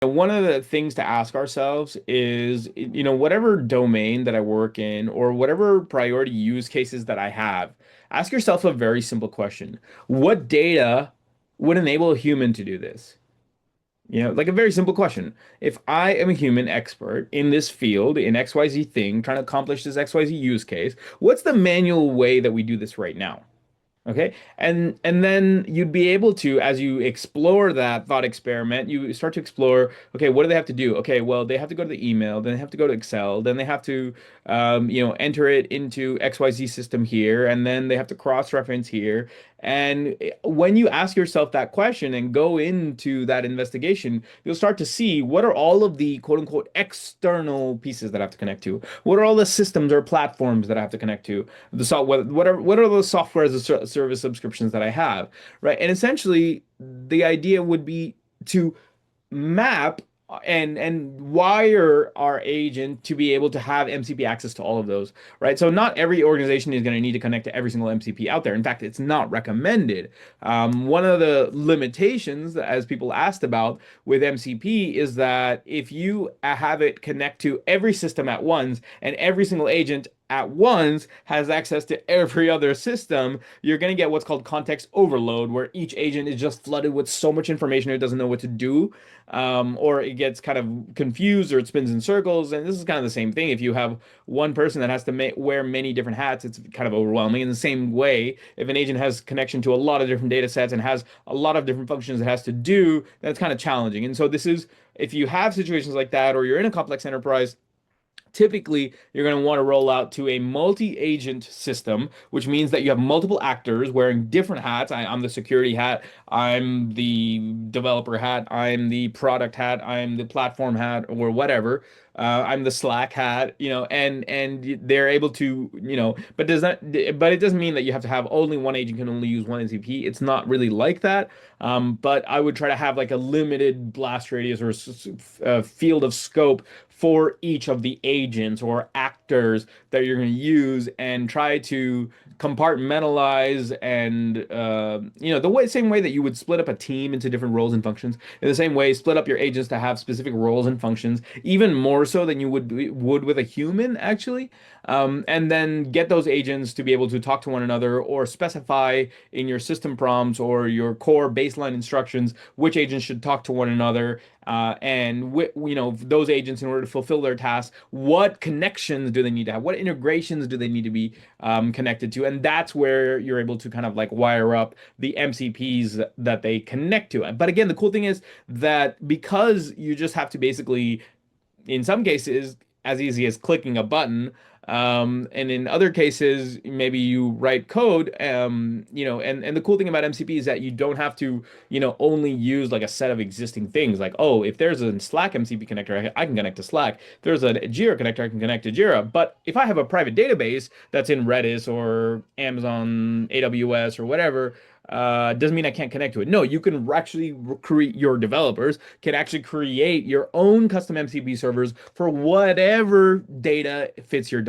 One of the things to ask ourselves is, whatever domain that I work in or whatever priority use cases that I have, ask yourself a very simple question. What data would enable a human to do this? Like a very simple question. If I am a human expert in this field, in XYZ thing, trying to accomplish this XYZ use case, what's the manual way that we do this right now? Okay. And then you'd be able to, as you explore that thought experiment, you start to explore, okay, what do they have to do? Okay, well, they have to go to the email, then they have to go to Excel, then they have to enter it into XYZ system here, and then they have to cross-reference here. And when you ask yourself that question and go into that investigation, you'll start to see what are all of the quote unquote external pieces that I have to connect to. What are all the systems or platforms that I have to connect to? The software, what are those software as a service subscriptions that I have, right? And essentially, the idea would be to map and wire our agent to be able to have MCP access to all of those, right? So not every organization is going to need to connect to every single MCP out there. In fact, it's not recommended. One of the limitations, as people asked about with MCP, is that if you have it connect to every system at once and every single agent at once has access to every other system, you're going to get what's called context overload, where each agent is just flooded with so much information it doesn't know what to do, or it gets kind of confused or it spins in circles. And this is kind of the same thing. If you have one person that has to wear many different hats, it's kind of overwhelming. In the same way, if an agent has connection to a lot of different data sets and has a lot of different functions it has to do, that's kind of challenging. And so this is, if you have situations like that, or you're in a complex enterprise, typically you're going to want to roll out to a multi-agent system, which means that you have multiple actors wearing different hats. I'm the security hat, I'm the developer hat, I'm the product hat, I'm the platform hat, or whatever. I'm the Slack hat, and they're able to, but it doesn't mean that you have to have only one agent can only use one NCP. It's not really like that. But I would try to have like a limited blast radius or field of scope for each of the agents or actors that you're going to use, and try to compartmentalize and same way that you would split up a team into different roles and functions. In the same way, split up your agents to have specific roles and functions, even more so than you would with a human, actually. And then get those agents to be able to talk to one another, or specify in your system prompts or your core baseline instructions which agents should talk to one another, and those agents, in order to fulfill their tasks, what connections do they need to have, what integrations do they need to be connected to, and that's where you're able to kind of like wire up the MCPs that they connect to. But again, the cool thing is that because you just have to basically, in some cases, as easy as clicking a button. And in other cases, maybe you write code, and the cool thing about MCP is that you don't have to, only use like a set of existing things. Like, oh, if there's a Slack MCP connector, I can connect to Slack. If there's a Jira connector, I can connect to Jira. But if I have a private database that's in Redis or Amazon AWS or whatever, doesn't mean I can't connect to it. No, you can actually create, your developers can actually create your own custom MCP servers for whatever data fits your